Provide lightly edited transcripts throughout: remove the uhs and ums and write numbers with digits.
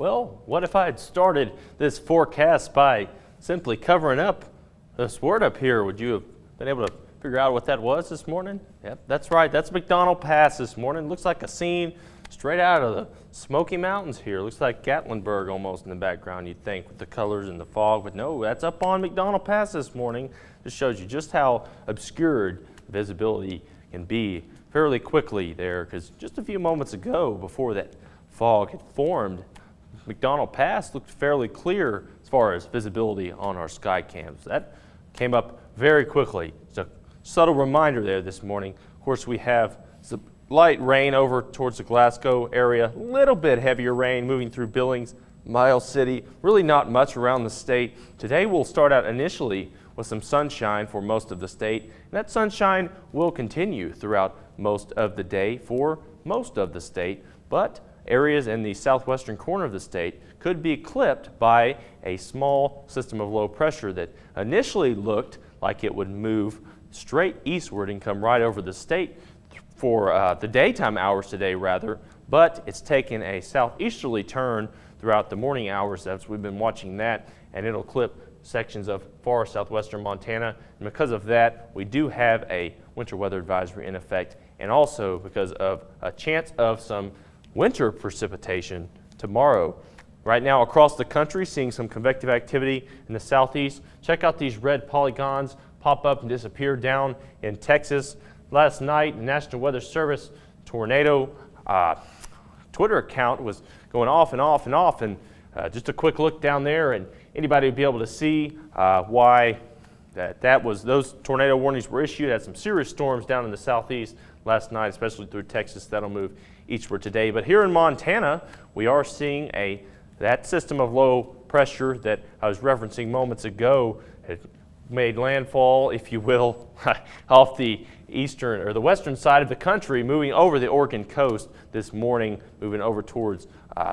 Well, what if I had started this forecast by simply covering up this word up here? Would you have been able to figure out what that was this morning? Yep, that's right. That's McDonald Pass this morning. Looks like a scene straight out of the Smoky Mountains here. Looks like Gatlinburg almost in the background, you'd think, with the colors and the fog. But no, that's up on McDonald Pass this morning. Just shows you just how obscured visibility can be fairly quickly there, because just a few moments ago, before that fog had formed, McDonald Pass looked fairly clear as far as visibility on our sky cams. That came up very quickly. It's a subtle reminder there this morning. Of course, we have some light rain over towards the Glasgow area, a little bit heavier rain moving through Billings, Miles City, really not much around the state. Today we'll start out initially with some sunshine for most of the state, and that sunshine will continue throughout most of the day for most of the state, but areas in the southwestern corner of the state could be clipped by a small system of low pressure that initially looked like it would move straight eastward and come right over the state for the daytime hours today rather, but it's taken a southeasterly turn throughout the morning hours as we've been watching that, and it'll clip sections of far southwestern Montana. And because of that, we do have a winter weather advisory in effect, and also because of a chance of some winter precipitation tomorrow. Right now across the country, seeing some convective activity in the southeast. Check out these red polygons pop up and disappear down in Texas. Last night, the National Weather Service tornado Twitter account was going off and off and off, and just a quick look down there, and anybody would be able to see why those tornado warnings were issued. Had some serious storms down in the southeast last night, especially through Texas. That'll move eastward today. But here in Montana, we are seeing that system of low pressure that I was referencing moments ago had made landfall, if you will, off the eastern or the western side of the country, moving over the Oregon coast this morning, moving over towards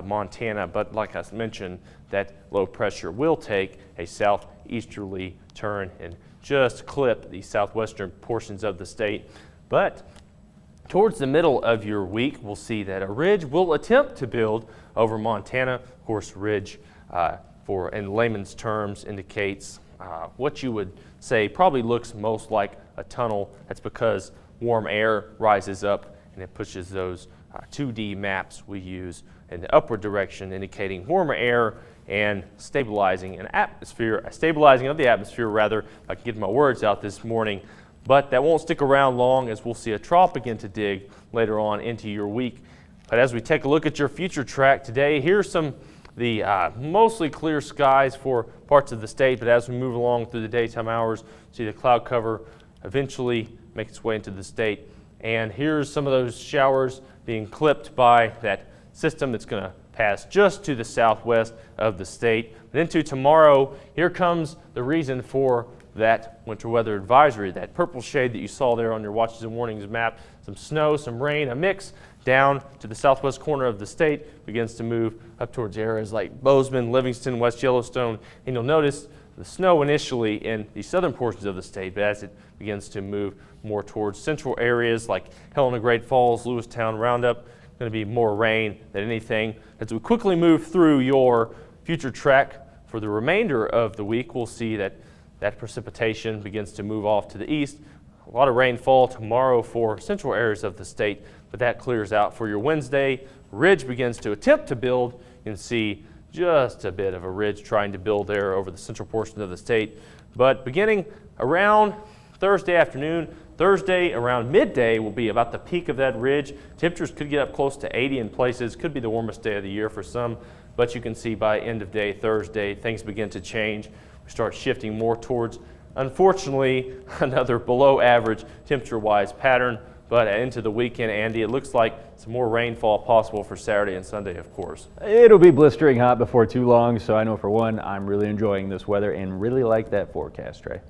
Montana. But like I mentioned, that low pressure will take a southeasterly turn and just clip the southwestern portions of the state. But towards the middle of your week, we'll see that a ridge will attempt to build over Montana. Of course, ridge, in layman's terms, indicates what you would say probably looks most like a tunnel. That's because warm air rises up and it pushes those 2D maps we use in the upward direction, indicating warmer air and stabilizing of the atmosphere rather, if I can get my words out this morning. But that won't stick around long, as we'll see a trough begin to dig later on into your week. But as we take a look at your future track today, here's the mostly clear skies for parts of the state, but as we move along through the daytime hours, see the cloud cover eventually make its way into the state. And here's some of those showers being clipped by that system that's going to pass just to the southwest of the state. But into tomorrow, here comes the reason for that winter weather advisory, that purple shade that you saw there on your watches and warnings map. Some snow, some rain, a mix down to the southwest corner of the state, begins to move up towards areas like Bozeman, Livingston, West Yellowstone. And you'll notice the snow initially in the southern portions of the state, but as it begins to move more towards central areas like Helena Great Falls, Lewistown, Roundup, going to be more rain than anything. As we quickly move through your future track for the remainder of the week, we'll see that precipitation begins to move off to the east. A lot of rainfall tomorrow for central areas of the state, but that clears out for your Wednesday. Ridge begins to attempt to build. You can see just a bit of a ridge trying to build there over the central portions of the state. But beginning around Thursday afternoon, Thursday around midday will be about the peak of that ridge. Temperatures could get up close to 80 in places. Could be the warmest day of the year for some, but you can see by end of day Thursday, things begin to change. We start shifting more towards, unfortunately, another below average temperature-wise pattern. But into the weekend, Andy, it looks like some more rainfall possible for Saturday and Sunday, of course. It'll be blistering hot before too long, so I know for one, I'm really enjoying this weather and really like that forecast, Trey.